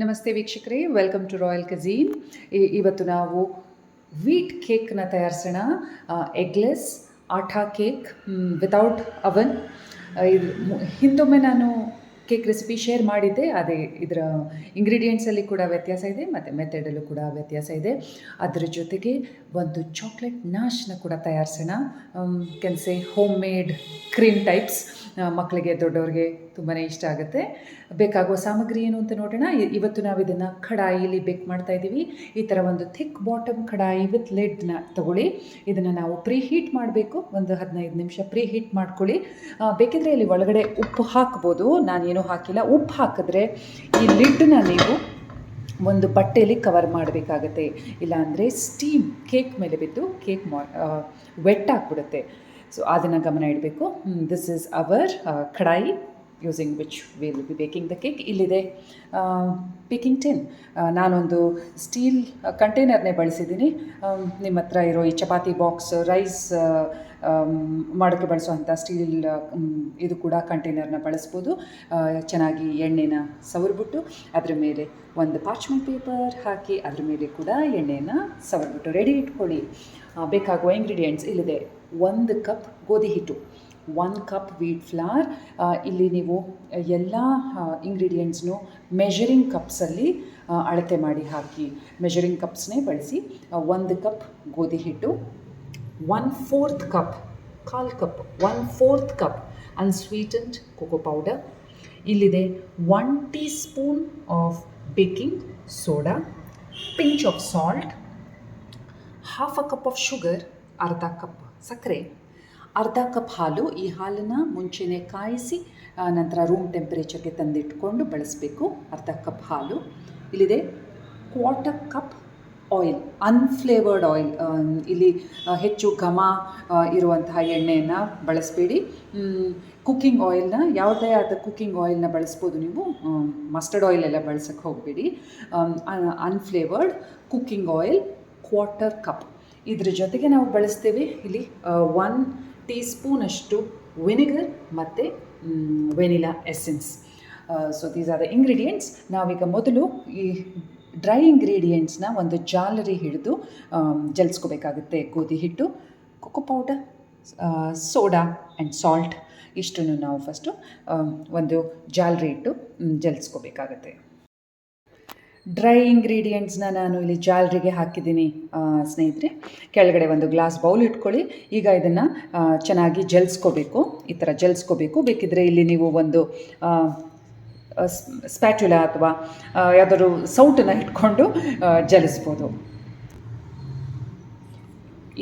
ನಮಸ್ತೆ ವೀಕ್ಷಕರೇ, welcome to royal ಕಝೀನ್. ಇವತ್ತು ನಾವು ವೀಟ್ ಕೇಕ್ನ ತಯಾರಿಸೋಣ. ಎಗ್ಲೆಸ್ ಆಠಾ ಕೇಕ್ ವಿತೌಟ್ ಅವನ್. ಇದು ಹಿಂದೊಮ್ಮೆ ನಾನು ಕೇಕ್ ರೆಸಿಪಿ ಶೇರ್ ಮಾಡಿದ್ದೆ. ಅದೇ ಇದರ ಇಂಗ್ರೀಡಿಯೆಂಟ್ಸಲ್ಲಿ ಕೂಡ ವ್ಯತ್ಯಾಸ ಇದೆ ಮತ್ತು ಮೆಥಡಲ್ಲೂ ಕೂಡ ವ್ಯತ್ಯಾಸ ಇದೆ. ಅದರ ಜೊತೆಗೆ ಒಂದು ಚಾಕ್ಲೇಟ್ ನಾಶ್ನ ಕೂಡ ತಯಾರಿಸೋಣ. ಕೆನ್ಸೆ ಹೋಮ್ ಮೇಡ್ ಕ್ರೀಮ್ ಟೈಪ್ಸ್. ಮಕ್ಕಳಿಗೆ ದೊಡ್ಡವ್ರಿಗೆ ತುಂಬಾ ಇಷ್ಟ ಆಗುತ್ತೆ. ಬೇಕಾಗುವ ಸಾಮಗ್ರಿ ಏನು ಅಂತ ನೋಡೋಣ. ಇವತ್ತು ನಾವು ಇದನ್ನು ಕಡಾಯಿಲಿ ಬೇಕ್ ಮಾಡ್ತಾ ಇದ್ದೀವಿ. ಈ ಥರ ಒಂದು ಥಿಕ್ ಬಾಟಮ್ ಕಡಾಯಿ ವಿತ್ ಲಿಡ್ನ ತಗೊಳ್ಳಿ. ಇದನ್ನು ನಾವು ಪ್ರೀ ಹೀಟ್ ಮಾಡಬೇಕು. ಒಂದು 15 ನಿಮಿಷ ಪ್ರೀ ಹೀಟ್ ಮಾಡ್ಕೊಳ್ಳಿ. ಬೇಕಿದ್ರೆ ಇಲ್ಲಿ ಒಳಗಡೆ ಉಪ್ಪು ಹಾಕ್ಬೋದು. ನಾನೇನು ಹಾಕಿಲ್ಲ. ಉಪ್ಪು ಹಾಕಿದ್ರೆ ಈ ಲಿಡ್ನ ನೀವು ಒಂದು ಬಟ್ಟೆಯಲ್ಲಿ ಕವರ್ ಮಾಡಬೇಕಾಗತ್ತೆ. ಇಲ್ಲಾಂದರೆ ಸ್ಟೀಮ್ ಕೇಕ್ ಮೇಲೆ ಬಿದ್ದು ಕೇಕ್ ವೆಟ್ ಆಗಿಬಿಡುತ್ತೆ. ಸೊ ಅದನ್ನು ಗಮನ ಇಡಬೇಕು. ದಿಸ್ ಈಸ್ ಅವರ್ ಕಡಾಯಿ using which will be baking the cake. ಇಲ್ಲಿದೆ ಬೇಕಿಂಗ್ ಟಿನ್. ನಾನೊಂದು ಸ್ಟೀಲ್ ಕಂಟೈನರ್ನೇ ಬಳಸಿದ್ದೀನಿ. ನಿಮ್ಮ ಹತ್ರ ಇರೋ ಈ ಚಪಾತಿ ಬಾಕ್ಸ್, ರೈಸ್ ಮಾಡೋಕ್ಕೆ ಬಳಸುವಂಥ ಸ್ಟೀಲ್ ಇದು ಕೂಡ ಕಂಟೈನರ್ನ ಬಳಸ್ಬೋದು. ಚೆನ್ನಾಗಿ ಎಣ್ಣೆನ ಸವರ್ಬಿಟ್ಟು ಅದ್ರ ಮೇಲೆ ಒಂದು ಪಾರ್ಚ್ಮೆಂಟ್ ಪೇಪರ್ ಹಾಕಿ ಅದ್ರ ಮೇಲೆ ಕೂಡ ಎಣ್ಣೆಯನ್ನು ಸವರ್ಬಿಟ್ಟು ರೆಡಿ ಇಟ್ಕೊಳ್ಳಿ. ಬೇಕಾಗುವ ಇಂಗ್ರೀಡಿಯೆಂಟ್ಸ್ ಇಲ್ಲಿದೆ. 1 ಕಪ್ ಗೋಧಿ ಹಿಟ್ಟು, 1 ಕಪ್ ವೀಟ್ ಫ್ಲವರ್. ಇಲ್ಲಿ ನೀವು ಎಲ್ಲ ಇಂಗ್ರೀಡಿಯೆಂಟ್ಸ್ನು ಮೆಷರಿಂಗ್ ಕಪ್ಸಲ್ಲಿ ಅಳತೆ ಮಾಡಿ ಹಾಕಿ. ಮೆಷರಿಂಗ್ ಕಪ್ಸ್ನೇ ಬಳಸಿ. 1 ಕಪ್ ಗೋಧಿ ಹಿಟ್ಟು, 1/4 ಕಪ್, 1/4 ಕಪ್ ಅನ್ಸ್ವೀಟನ್ಡ್ ಕೋಕೋ ಪೌಡರ್. ಇಲ್ಲಿದೆ 1 tea spoon of baking soda, pinch off salt, half a cup of sugar, ಅರ್ಧ ಕಪ್ ಸಕ್ಕರೆ, ಅರ್ಧ ಕಪ್ ಹಾಲು. ಈ ಹಾಲನ್ನು ಮುಂಚೆನೇ ಕಾಯಿಸಿ ನಂತರ ರೂಮ್ ಟೆಂಪರೇಚರ್ಗೆ ತಂದಿಟ್ಕೊಂಡು ಬಳಸಬೇಕು. ಅರ್ಧ ಕಪ್ ಹಾಲು. ಇಲ್ಲಿದೆ 1/4 ಕಪ್ ಆಯಿಲ್, ಅನ್ಫ್ಲೇವರ್ಡ್ ಆಯಿಲ್. ಇಲ್ಲಿ ಹೆಚ್ಚು ಘಮ ಇರುವಂತಹ ಎಣ್ಣೆಯನ್ನು ಬಳಸಬೇಡಿ. ಕುಕ್ಕಿಂಗ್ ಆಯಿಲ್ನ, ಯಾವುದೇ ಆದ ಕುಕ್ಕಿಂಗ್ ಆಯಿಲ್ನ ಬಳಸ್ಬೋದು ನೀವು. ಮಸ್ಟರ್ಡ್ ಆಯಿಲ್ ಎಲ್ಲ ಬಳಸೋಕ್ಕೆ ಹೋಗಬೇಡಿ. ಅನ್ಫ್ಲೇವರ್ಡ್ ಕುಕ್ಕಿಂಗ್ ಆಯಿಲ್ 1/4 ಕಪ್. ಇದ್ರ ಜೊತೆಗೆ ನಾವು ಬಳಸ್ತೇವೆ ಇಲ್ಲಿ 1 ಟೀ ಸ್ಪೂನಷ್ಟು ವಿನೆಗರ್ ಮತ್ತು vanilla essence. So these are the ingredients. ನಾವೀಗ ಮೊದಲು ಈ ಡ್ರೈ ಇಂಗ್ರೀಡಿಯೆಂಟ್ಸ್ನ ಒಂದು ಜಾಲರಿ ಹಿಡಿದು ಜಲ್ಸ್ಕೋಬೇಕಾಗುತ್ತೆ. ಗೋಧಿ ಹಿಟ್ಟು, cocoa powder, soda and salt ಇಷ್ಟನ್ನು ನಾವು ಫಸ್ಟು ಒಂದು ಜಾಲರಿ ಇಟ್ಟು ಜಲ್ಸ್ಕೋಬೇಕಾಗತ್ತೆ. ಡ್ರೈ ಇಂಗ್ರೀಡಿಯೆಂಟ್ಸ್ನ ನಾನು ಇಲ್ಲಿ ಜಾಲರಿಗೆ ಹಾಕಿದ್ದೀನಿ ಸ್ನೇಹಿತರೆ. ಕೆಳಗಡೆ ಒಂದು ಗ್ಲಾಸ್ ಬೌಲ್ ಇಟ್ಕೊಳ್ಳಿ. ಈಗ ಇದನ್ನು ಚೆನ್ನಾಗಿ ಜಲ್ಸ್ಕೋಬೇಕು. ಈ ಥರ ಜಲ್ಸ್ಕೋಬೇಕು. ಬೇಕಿದ್ದರೆ ಇಲ್ಲಿ ನೀವು ಒಂದು ಸ್ಪ್ಯಾಟ್ಯುಲಾ ಅಥವಾ ಯಾವುದಾದ್ರು ಸೌಟನ್ನು ಇಟ್ಕೊಂಡು ಜಲಿಸ್ಬೋದು.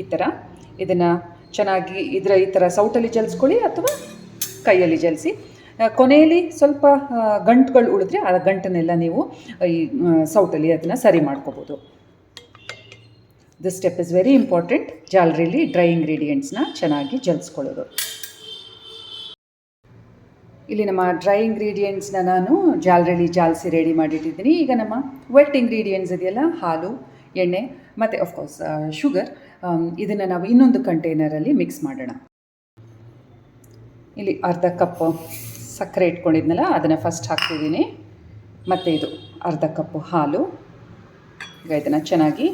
ಈ ಥರ ಇದನ್ನು ಚೆನ್ನಾಗಿ ಈ ಥರ ಸೌಟಲ್ಲಿ ಜಲಿಸ್ಕೊಳ್ಳಿ ಅಥವಾ ಕೈಯಲ್ಲಿ ಜಲಿಸಿ. ಕೊನೆಯಲ್ಲಿ ಸ್ವಲ್ಪ ಗಂಟುಗಳು ಉಳಿದ್ರೆ ಆ ಗಂಟನ್ನೆಲ್ಲ ನೀವು ಈ ಸೌಟಲ್ಲಿ ಅದನ್ನು ಸರಿ ಮಾಡ್ಕೋಬೋದು. This step is very important. ಜಾಲರಿಲಿ ಡ್ರೈ ಇಂಗ್ರೀಡಿಯೆಂಟ್ಸ್ನ ಚೆನ್ನಾಗಿ ಜಲಿಸ್ಕೊಳ್ಳೋದು. ಇಲ್ಲಿ ನಮ್ಮ ಡ್ರೈ ಇಂಗ್ರೀಡಿಯೆಂಟ್ಸ್ನ ನಾನು ಜಾಲರಿಲಿ ಜಾಲಿಸಿ ರೆಡಿ ಮಾಡಿಟ್ಟಿದ್ದೀನಿ. ಈಗ ನಮ್ಮ ವೆಟ್ ಇಂಗ್ರೀಡಿಯೆಂಟ್ಸ್ ಇದೆಯಲ್ಲ, ಹಾಲು, ಎಣ್ಣೆ ಮತ್ತು ಆಫ್ಕೋರ್ಸ್ ಶುಗರ್, ಇದನ್ನು ನಾವು ಇನ್ನೊಂದು ಕಂಟೈನರಲ್ಲಿ ಮಿಕ್ಸ್ ಮಾಡೋಣ. ಇಲ್ಲಿ ಅರ್ಧ ಕಪ್ ಸಕ್ಕರೆ ಇಟ್ಕೊಂಡಿದ್ನಲ್ಲ ಅದನ್ನು ಫಸ್ಟ್ ಹಾಕ್ತಿದ್ದೀನಿ. ಮತ್ತು ಇದು ಅರ್ಧ ಕಪ್ಪು ಹಾಲು. ಈಗ ಇದನ್ನು ಚೆನ್ನಾಗಿ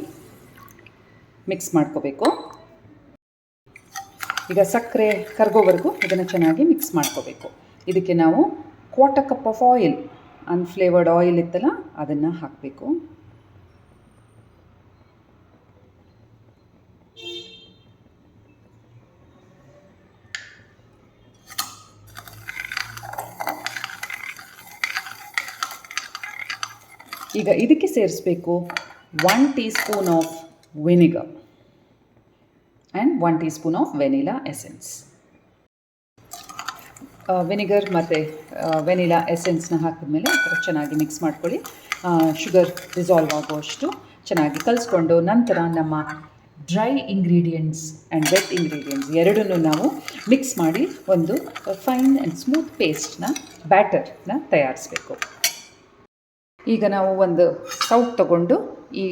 ಮಿಕ್ಸ್ ಮಾಡ್ಕೋಬೇಕು. ಈಗ ಸಕ್ಕರೆ ಕರಗೋವರೆಗೂ ಇದನ್ನು ಚೆನ್ನಾಗಿ ಮಿಕ್ಸ್ ಮಾಡ್ಕೋಬೇಕು. ಇದಕ್ಕೆ ನಾವು 1/4 ಕಪ್ ಆಫ್ ಆಯಿಲ್, ಅನ್ಫ್ಲೇವರ್ಡ್ ಆಯಿಲ್ ಇತ್ತಲ್ಲ ಅದನ್ನು ಹಾಕಬೇಕು. ಈಗ ಇದಕ್ಕೆ ಸೇರಿಸಬೇಕು 1 tea spoon of vinegar and 1 tea spoon of vanilla essence. Vinegar ಮತ್ತು ವೆನಿಲಾ ಎಸೆನ್ಸ್ನ ಹಾಕಿದ್ಮೇಲೆ ಈ ಥರ ಚೆನ್ನಾಗಿ ಮಿಕ್ಸ್ ಮಾಡ್ಕೊಳ್ಳಿ. ಶುಗರ್ ಡಿಸಾಲ್ವ್ ಆಗುವಷ್ಟು ಚೆನ್ನಾಗಿ ಕಲಿಸ್ಕೊಂಡು ನಂತರ ನಮ್ಮ dry ingredients and vet ingredients ಎರಡನ್ನೂ ನಾವು ಮಿಕ್ಸ್ ಮಾಡಿ ಒಂದು ಫೈನ್ ಆ್ಯಂಡ್ ಸ್ಮೂತ್ ಬ್ಯಾಟರ್ನ ತಯಾರಿಸಬೇಕು. ಈಗ ನಾವು ಒಂದು ಸೌಟ್ ತಗೊಂಡು ಈ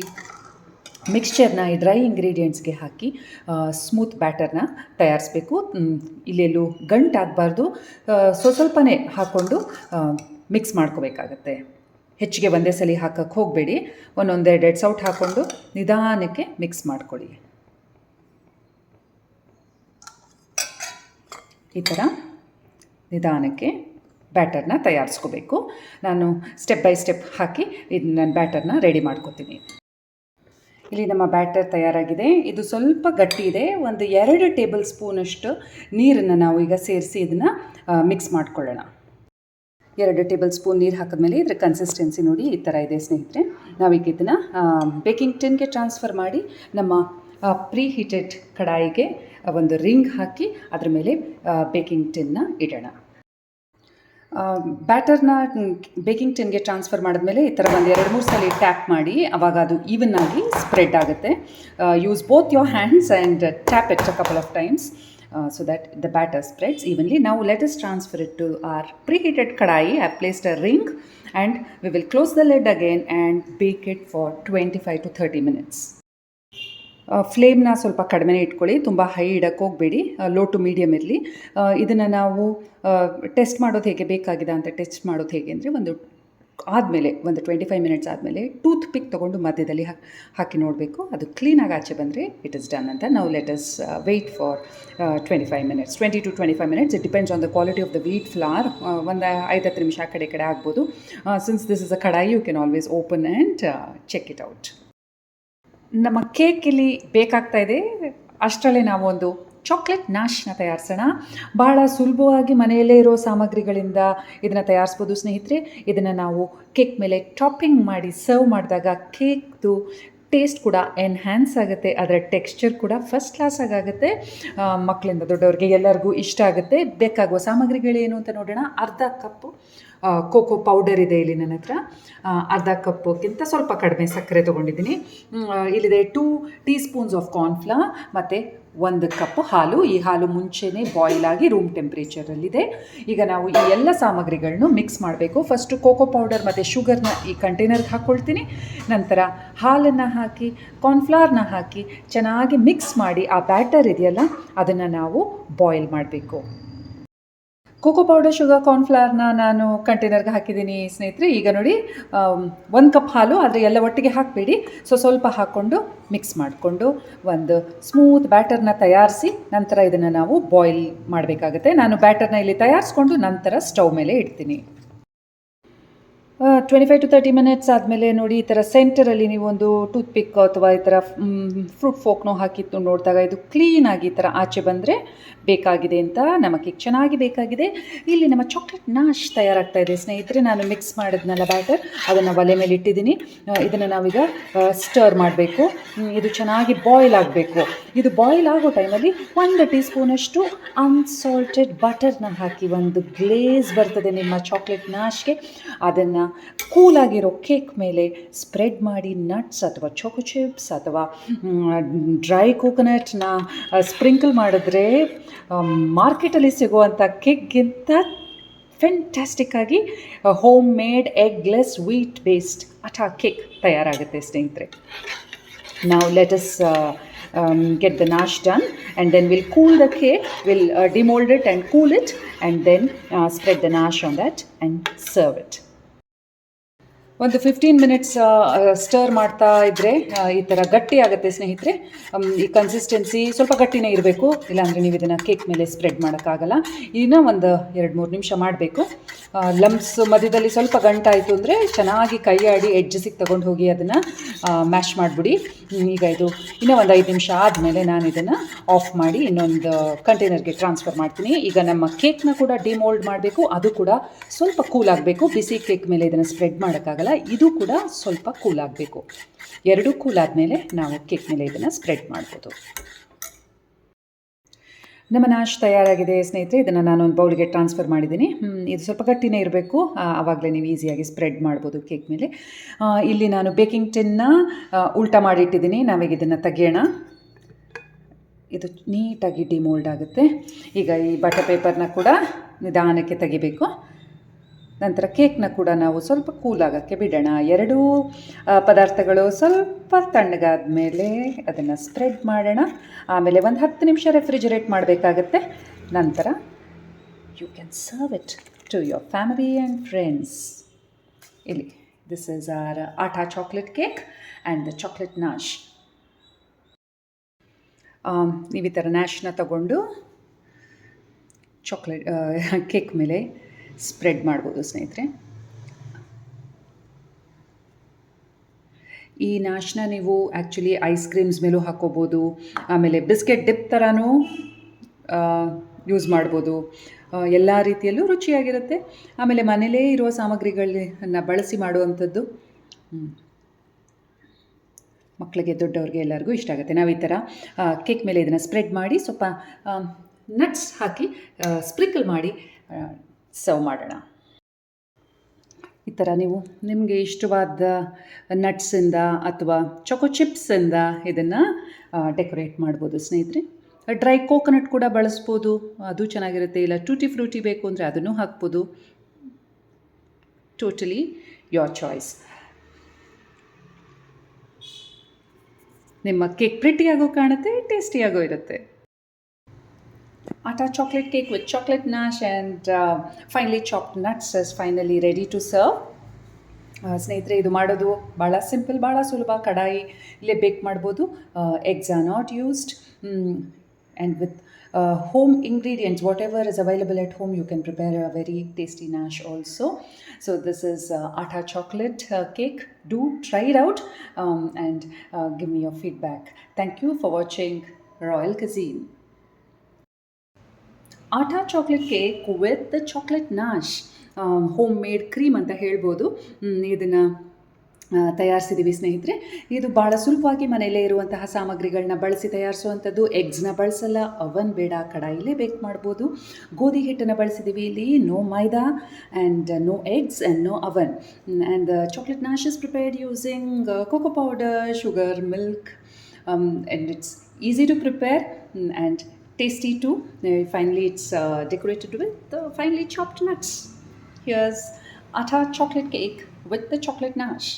ಮಿಕ್ಸ್ಚರ್ನ ಈ ಡ್ರೈ ಇಂಗ್ರೀಡಿಯೆಂಟ್ಸ್ಗೆ ಹಾಕಿ ಸ್ಮೂತ್ ಬ್ಯಾಟರ್ನ ತಯಾರಿಸಬೇಕು. ಇಲ್ಲೆಲ್ಲೂ ಗಂಟಾಗಬಾರ್ದು. ಸ್ವಲ್ಪನೇ ಹಾಕ್ಕೊಂಡು ಮಿಕ್ಸ್ ಮಾಡ್ಕೋಬೇಕಾಗತ್ತೆ. ಹೆಚ್ಚಿಗೆ ಒಂದೇ ಸಲ ಹಾಕಕ್ಕೆ ಹೋಗಬೇಡಿ. ಒಂದೊಂದೆರಡು ಸೌಟ್ ಹಾಕ್ಕೊಂಡು ನಿಧಾನಕ್ಕೆ ಮಿಕ್ಸ್ ಮಾಡ್ಕೊಳ್ಳಿ. ಈ ಥರ ನಿಧಾನಕ್ಕೆ ಬ್ಯಾಟರ್ನ ತಯಾರಿಸ್ಕೋಬೇಕು. ನಾನು ಸ್ಟೆಪ್ ಬೈ ಸ್ಟೆಪ್ ಹಾಕಿ ನಾನು ಬ್ಯಾಟರ್ನ ರೆಡಿ ಮಾಡ್ಕೋತೀನಿ. ಇಲ್ಲಿ ನಮ್ಮ ಬ್ಯಾಟರ್ ತಯಾರಾಗಿದೆ. ಇದು ಸ್ವಲ್ಪ ಗಟ್ಟಿ ಇದೆ. 2 ಟೇಬಲ್ ಸ್ಪೂನಷ್ಟು ನೀರನ್ನು ನಾವು ಈಗ ಸೇರಿಸಿ ಇದನ್ನು ಮಿಕ್ಸ್ ಮಾಡ್ಕೊಳ್ಳೋಣ. 2 ಟೇಬಲ್ ಸ್ಪೂನ್ ನೀರು ಹಾಕಿದ್ಮೇಲೆ ಇದರ ಕನ್ಸಿಸ್ಟೆನ್ಸಿ ನೋಡಿ ಈ ಥರ ಇದೆ ಸ್ನೇಹಿತರೆ. ನಾವೀಗ ಇದನ್ನು ಬೇಕಿಂಗ್ ಟಿನ್ಗೆ ಟ್ರಾನ್ಸ್ಫರ್ ಮಾಡಿ ನಮ್ಮ ಪ್ರೀ ಹೀಟೆಡ್ ಕಡಾಯಿಗೆ ಒಂದು ರಿಂಗ್ ಹಾಕಿ ಅದರ ಮೇಲೆ ಬೇಕಿಂಗ್ ಟಿನ್ನ ಇಡೋಣ. ಬ್ಯಾಟರ್ನ ಬೇಕಿಂಗ್ ಟಿನ್ಗೆ ಟ್ರಾನ್ಸ್ಫರ್ ಮಾಡಿದ್ಮೇಲೆ ಈ ಥರ 2-3 ಸಲ ಟ್ಯಾಪ್ ಮಾಡಿ ಆವಾಗ ಅದು ಈವನ್ ಆಗಿ ಸ್ಪ್ರೆಡ್ ಆಗುತ್ತೆ. Use both your hands and tap it a couple of times so that the batter spreads evenly. Now let us transfer it to our preheated kadai. I have placed a ring and we will close the lid again and bake it for 25 to 30 minutes. ಫ್ಲೇಮ್ನ ಸ್ವಲ್ಪ ಕಡಿಮೆ ಇಟ್ಕೊಳ್ಳಿ, ತುಂಬ high ಇಡಕ್ಕೆ ಹೋಗಬೇಡಿ, low to medium ಇರಲಿ. ಇದನ್ನು ನಾವು test ಮಾಡೋದು ಹೇಗೆ, ಬೇಕಾಗಿದೆ ಅಂತ ಟೆಸ್ಟ್ ಮಾಡೋದು ಹೇಗೆ ಅಂದರೆ ಒಂದು 25 ಮಿನಿಟ್ಸ್ ಆದಮೇಲೆ ಟೂತ್ ಪಿಕ್ ತೊಗೊಂಡು ಮಧ್ಯದಲ್ಲಿ ಹಾಕಿ ನೋಡಬೇಕು. ಅದು ಕ್ಲೀನಾಗಿ ಆಚೆ ಬಂದರೆ ಇಟ್ ಇಸ್ ಡನ್ ಅಂತ. ನಾವು let us wait for 25 minutes, 20 to 25 minutes. It depends on the quality of the wheat flour. ಒಂದು 5-10 ನಿಮಿಷ ಆ ಕಡೆ ಆಗ್ಬೋದು. Since this is a kadai, you can always open and check it out. ನಮ್ಮ cake ಇಲ್ಲಿ ಬೇಕಾಗ್ತಾ ಇದೆ. ಅಷ್ಟರಲ್ಲೇ ನಾವು ಒಂದು ಚಾಕ್ಲೇಟ್ ನಾಶ್ನ ತಯಾರಿಸೋಣ. ಭಾಳ ಸುಲಭವಾಗಿ ಮನೆಯಲ್ಲೇ ಇರೋ ಸಾಮಗ್ರಿಗಳಿಂದ ಇದನ್ನು ತಯಾರಿಸ್ಬೋದು ಸ್ನೇಹಿತರೆ. ಇದನ್ನು ನಾವು ಕೇಕ್ ಮೇಲೆ ಟಾಪಿಂಗ್ ಮಾಡಿ ಸರ್ವ್ ಮಾಡಿದಾಗ ಕೇಕ್ದು ಟೇಸ್ಟ್ ಕೂಡ ಎನ್ಹ್ಯಾನ್ಸ್ ಆಗುತ್ತೆ, ಅದರ ಟೆಕ್ಸ್ಚರ್ ಕೂಡ ಫಸ್ಟ್ ಕ್ಲಾಸಾಗಿ ಆಗುತ್ತೆ. ಮಕ್ಕಳಿಂದ ದೊಡ್ಡವ್ರಿಗೆ ಎಲ್ಲರಿಗೂ ಇಷ್ಟ ಆಗುತ್ತೆ. ಬೇಕಾಗುವ ಸಾಮಗ್ರಿಗಳೇನು ಅಂತ ನೋಡೋಣ. ಅರ್ಧ ಕಪ್ಪು ಕೋಕೋ ಪೌಡರ್ ಇದೆ ಇಲ್ಲಿ ನನ್ನ ಹತ್ರ. ಅರ್ಧ ಕಪ್ಪಕ್ಕಿಂತ ಸ್ವಲ್ಪ ಕಡಿಮೆ ಸಕ್ಕರೆ ತೊಗೊಂಡಿದ್ದೀನಿ. ಇಲ್ಲಿದೆ 2 ಟೀ ಸ್ಪೂನ್ಸ್ ಆಫ್ ಕಾರ್ನ್ಫ್ಲವರ್ ಮತ್ತು 1 ಕಪ್ ಹಾಲು. ಈ ಹಾಲು ಮುಂಚೆನೇ ಬಾಯ್ಲ್ ಆಗಿ ರೂಮ್ ಟೆಂಪ್ರೇಚರಲ್ಲಿದೆ. ಈಗ ನಾವು ಈ ಎಲ್ಲ ಸಾಮಗ್ರಿಗಳನ್ನು ಮಿಕ್ಸ್ ಮಾಡಬೇಕು. ಫಸ್ಟು ಕೋಕೋ ಪೌಡರ್ ಮತ್ತು ಶುಗರ್ನ ಈ ಕಂಟೈನರ್ಗೆ ಹಾಕ್ಕೊಳ್ತೀನಿ. ನಂತರ ಹಾಲನ್ನು ಹಾಕಿ ಕಾರ್ನ್ಫ್ಲವರ್ನ ಹಾಕಿ ಚೆನ್ನಾಗಿ ಮಿಕ್ಸ್ ಮಾಡಿ ಆ ಬ್ಯಾಟರ್ ಇದೆಯಲ್ಲ ಅದನ್ನು ನಾವು ಬಾಯ್ಲ್ ಮಾಡಬೇಕು. ಕೋಕೋ ಪೌಡರ್, ಶುಗರ್, ಕಾರ್ನ್ಫ್ಲವರ್ನ ನಾನು ಕಂಟೈನರ್ಗೆ ಹಾಕಿದ್ದೀನಿ ಸ್ನೇಹಿತರೆ. ಈಗ ನೋಡಿ 1 ಕಪ್ ಹಾಲು, ಆದರೆ ಎಲ್ಲ ಒಟ್ಟಿಗೆ ಹಾಕಬೇಡಿ, ಸ್ವಲ್ಪ ಹಾಕ್ಕೊಂಡು ಮಿಕ್ಸ್ ಮಾಡಿಕೊಂಡು ಒಂದು ಸ್ಮೂತ್ ಬ್ಯಾಟರ್ನ ತಯಾರಿಸಿ ನಂತರ ಇದನ್ನು ನಾವು ಬಾಯ್ಲ್ ಮಾಡಬೇಕಾಗುತ್ತೆ. ನಾನು ಬ್ಯಾಟರ್ನ ಇಲ್ಲಿ ತಯಾರಿಸ್ಕೊಂಡು ನಂತರ ಸ್ಟವ್ ಮೇಲೆ ಇಡ್ತೀನಿ. 25 to 30 ಮಿನಿಟ್ಸ್ ಆದಮೇಲೆ ನೋಡಿ ಈ ಥರ ಸೆಂಟರಲ್ಲಿ ನೀವು ಒಂದು ಟೂತ್ ಪಿಕ್ ಅಥವಾ ಈ ಥರ ಫ್ರೂಟ್ ಫೋಕ್ನೋ ಹಾಕಿತ್ತು ನೋಡಿದಾಗ ಇದು ಕ್ಲೀನಾಗಿ ಈ ಥರ ಆಚೆ ಬಂದರೆ ಬೇಕಾಗಿದೆ ಅಂತ, ನಮಗೆ ಚೆನ್ನಾಗಿ ಬೇಕಾಗಿದೆ. ಇಲ್ಲಿ ನಮ್ಮ ಚಾಕ್ಲೇಟ್ ನಾಶ್ ತಯಾರಾಗ್ತಾ ಇದೆ ಸ್ನೇಹಿತರೆ. ನಾನು ಮಿಕ್ಸ್ ಮಾಡಿದ್ನಲ್ಲ ಬ್ಯಾಟರ್, ಅದನ್ನು ಒಲೆ ಮೇಲೆ ಇಟ್ಟಿದ್ದೀನಿ. ಇದನ್ನು ನಾವೀಗ ಸ್ಟರ್ ಮಾಡಬೇಕು. ಇದು ಚೆನ್ನಾಗಿ ಬಾಯ್ಲ್ ಆಗಬೇಕು. ಇದು ಬಾಯ್ಲ್ ಆಗೋ ಟೈಮಲ್ಲಿ 1 ಟೀ ಸ್ಪೂನಷ್ಟು ಅನ್ಸಾಲ್ಟೆಡ್ ಬಟರ್ನ ಹಾಕಿ ಒಂದು ಗ್ಲೇಸ್ ಬರ್ತದೆ ನಿಮ್ಮ ಚಾಕ್ಲೇಟ್ ನಾಶ್ಗೆ. ಅದನ್ನು ಕೂಲಾಗಿರೋ ಕೇಕ್ ಮೇಲೆ ಸ್ಪ್ರೆಡ್ ಮಾಡಿ ನಟ್ಸ್ ಅಥವಾ ಚೋಕೋ ಚಿಪ್ಸ್ ಅಥವಾ ಡ್ರೈ ಕೋಕೋನಟ್ನ ಸ್ಪ್ರಿಂಕಲ್ ಮಾಡಿದ್ರೆ ಮಾರ್ಕೆಟಲ್ಲಿ ಸಿಗುವಂಥ ಕೇಕ್ಗಿಂತ ಫೆಂಟಾಸ್ಟಿಕ್ಕಾಗಿ homemade eggless wheat based atta cake ತಯಾರಾಗುತ್ತೆ ಸ್ನೇಹಿತರೆ. ನಾವು let's get the nash done and then we'll cool the cake, we'll demold it and cool it and then spread the nash on that and serve it. ಒಂದು 15 minutes star ಮಾಡ್ತಾ ಇದ್ದರೆ ಈ ಥರ ಗಟ್ಟಿ ಆಗುತ್ತೆ ಸ್ನೇಹಿತರೆ. ಈ ಕನ್ಸಿಸ್ಟೆನ್ಸಿ ಸ್ವಲ್ಪ ಗಟ್ಟಿನೇ ಇರಬೇಕು, ಇಲ್ಲಾಂದರೆ ನೀವು ಇದನ್ನು ಕೇಕ್ ಮೇಲೆ ಸ್ಪ್ರೆಡ್ ಮಾಡೋಕ್ಕಾಗಲ್ಲ. ಇನ್ನೂ ಒಂದು 2-3 ನಿಮಿಷ ಮಾಡಬೇಕು. ಲಂಪ್ಸ್ ಮಧ್ಯದಲ್ಲಿ ಸ್ವಲ್ಪ ಗಂಟಾಯಿತು ಅಂದರೆ ಚೆನ್ನಾಗಿ ಕೈ ಆಡಿ ಎಡ್ಜಸಿಗೆ ತಗೊಂಡು ಹೋಗಿ ಅದನ್ನು ಮ್ಯಾಶ್ ಮಾಡಿಬಿಡಿ. ಈಗ ಇದು ಇನ್ನೂ ಒಂದು 5 ನಿಮಿಷ ಆದಮೇಲೆ ನಾನು ಇದನ್ನು ಆಫ್ ಮಾಡಿ ಇನ್ನೊಂದು ಕಂಟೈನರ್ಗೆ ಟ್ರಾನ್ಸ್ಫರ್ ಮಾಡ್ತೀನಿ. ಈಗ ನಮ್ಮ ಕೇಕ್ನ ಕೂಡ ಡಿಮೋಲ್ಡ್ ಮಾಡಬೇಕು, ಅದು ಕೂಡ ಸ್ವಲ್ಪ ಕೂಲ್ ಆಗಬೇಕು. ಬಿಸಿ ಕೇಕ್ ಮೇಲೆ ಇದನ್ನು ಸ್ಪ್ರೆಡ್ ಮಾಡೋಕ್ಕಾಗಲ್ಲ, ಇದು ಕೂಡ ಸ್ವಲ್ಪ ಕೂಲ್ ಆಗಬೇಕು. ಎರಡೂ ಕೂಲ್ ಆದಮೇಲೆ ನಾವು ಕೇಕ್ ಮೇಲೆ ಇದನ್ನು ಸ್ಪ್ರೆಡ್ ಮಾಡ್ಬೋದು. ನಮ್ಮ ನಾಶ್ ತಯಾರಾಗಿದೆ ಸ್ನೇಹಿತರೆ. ಇದನ್ನು ನಾನು ಒಂದು ಬೌಲ್ಗೆ ಟ್ರಾನ್ಸ್ಫರ್ ಮಾಡಿದ್ದೀನಿ. ಇದು ಸ್ವಲ್ಪ ಗಟ್ಟಿನೇ ಇರಬೇಕು, ಆವಾಗಲೇ ನೀವು ಈಸಿಯಾಗಿ ಸ್ಪ್ರೆಡ್ ಮಾಡ್ಬೋದು ಕೇಕ್ ಮೇಲೆ. ಇಲ್ಲಿ ನಾನು ಬೇಕಿಂಗ್ ಟಿನ್ನ ಉಲ್ಟಾ ಮಾಡಿಟ್ಟಿದ್ದೀನಿ. ನಾವೀಗ ಇದನ್ನು ತೆಗೆಯೋಣ. ಇದು ನೀಟಾಗಿ ಡಿಮೋಲ್ಡ್ ಆಗುತ್ತೆ. ಈಗ ಈ ಬಟರ್ ಪೇಪರ್ನ ಕೂಡ ನಿಧಾನಕ್ಕೆ ತೆಗಿಬೇಕು. ನಂತರ ಕೇಕ್ನ ಕೂಡ ನಾವು ಸ್ವಲ್ಪ ಕೂಲ್ ಆಗೋಕ್ಕೆ ಬಿಡೋಣ. ಎರಡೂ ಪದಾರ್ಥಗಳು ಸ್ವಲ್ಪ ತಣ್ಣಗಾದ ಮೇಲೆ ಅದನ್ನು ಸ್ಪ್ರೆಡ್ ಮಾಡೋಣ. ಆಮೇಲೆ ಒಂದು 10 ನಿಮಿಷ ರೆಫ್ರಿಜರೇಟ್ ಮಾಡಬೇಕಾಗತ್ತೆ. ನಂತರ you can serve it to your family and friends. ಇಲ್ಲಿ This is our atta chocolate cake and the chocolate nash. ನೀವು ಈ ಥರ ನ್ಯಾಶ್ನ ತಗೊಂಡು ಚಾಕ್ಲೇಟ್ ಕೇಕ್ ಮೇಲೆ ಸ್ಪ್ರೆಡ್ ಮಾಡ್ಬೋದು ಸ್ನೇಹಿತರೆ. ಈ ನ್ಯಾಶ್ನ ನೀವು ಆ್ಯಕ್ಚುಲಿ ಐಸ್ ಕ್ರೀಮ್ಸ್ ಮೇಲೂ ಹಾಕ್ಕೋಬೋದು, ಆಮೇಲೆ ಬಿಸ್ಕೆಟ್ ಡಿಪ್ ಥರನೂ ಯೂಸ್ ಮಾಡ್ಬೋದು. ಎಲ್ಲ ರೀತಿಯಲ್ಲೂ ರುಚಿಯಾಗಿರುತ್ತೆ. ಆಮೇಲೆ ಮನೇಲೇ ಇರುವ ಸಾಮಗ್ರಿಗಳನ್ನ ಬಳಸಿ ಮಾಡುವಂಥದ್ದು ಮಕ್ಕಳಿಗೆ ದೊಡ್ಡವ್ರಿಗೆ ಎಲ್ಲರಿಗೂ ಇಷ್ಟ ಆಗುತ್ತೆ. ನಾವು ಈ ಥರ ಕೇಕ್ ಮೇಲೆ ಇದನ್ನು ಸ್ಪ್ರೆಡ್ ಮಾಡಿ ಸ್ವಲ್ಪ ನಟ್ಸ್ ಹಾಕಿ ಸ್ಪ್ರಿಂಕಲ್ ಮಾಡಿ ಸರ್ವ್ ಮಾಡೋಣ. ಈ ಥರ ನೀವು ನಿಮಗೆ ಇಷ್ಟವಾದ ನಟ್ಸಿಂದ ಅಥವಾ ಚೊಕೊ ಚಿಪ್ಸಿಂದ ಇದನ್ನು ಡೆಕೋರೇಟ್ ಮಾಡ್ಬೋದು ಸ್ನೇಹಿತರೆ. ಡ್ರೈ ಕೋಕೋನಟ್ ಕೂಡ ಬಳಸ್ಬೋದು, ಅದು ಚೆನ್ನಾಗಿರುತ್ತೆ. ಇಲ್ಲ ಟೂಟಿ ಫ್ರೂಟಿ ಬೇಕು ಅಂದರೆ ಅದನ್ನು ಹಾಕ್ಬೋದು. Totally your choice. ನಿಮ್ಮ ಕೇಕ್ ಪ್ರಿಟಿಯಾಗೋ ಕಾಣುತ್ತೆ, ಟೇಸ್ಟಿಯಾಗೋ ಇರುತ್ತೆ. Atta chocolate cake with chocolate nash and finely chopped nuts is finally ready to serve. ಸ್ನೇಹಿತರೆ, ಇದು ಮಾಡೋದು ಭಾಳ ಸಿಂಪಲ್, ಭಾಳ ಸುಲಭ. ಕಡಾಯಿ ಇಲ್ಲೇ ಬೇಕ್ ಮಾಡ್ಬೋದು. Eggs are not used and with home ingredients, whatever is available at home, you can prepare a very tasty nash also. So this is atta chocolate cake. Do try it out and give me your feedback. Thank you for watching Royal Cuisine. Atta chocolate cake with the chocolate nash, homemade cream ಅಂತ ಹೇಳ್ಬೋದು. ಇದನ್ನು ತಯಾರಿಸಿದ್ದೀವಿ ಸ್ನೇಹಿತರೆ. ಇದು ಭಾಳ ಸುಲಭವಾಗಿ ಮನೆಯಲ್ಲೇ ಇರುವಂತಹ ಸಾಮಗ್ರಿಗಳನ್ನ ಬಳಸಿ ತಯಾರಿಸುವಂಥದ್ದು. ಎಗ್ಸ್ನ ಬಳಸಲ್ಲ, ಅವನ್ ಬೇಡ, ಕಡಾಯಿಲೇ ಬೇಕ್ ಮಾಡ್ಬೋದು. ಗೋಧಿ ಹಿಟ್ಟನ್ನು ಬಳಸಿದ್ದೀವಿ ಇಲ್ಲಿ, no maida and no eggs and no oven. And the chocolate ganache is prepared using cocoa powder, sugar, milk, and it's easy to prepare and tasty too. Finally, it's decorated with finely chopped nuts. Here's atta chocolate cake with the chocolate nash.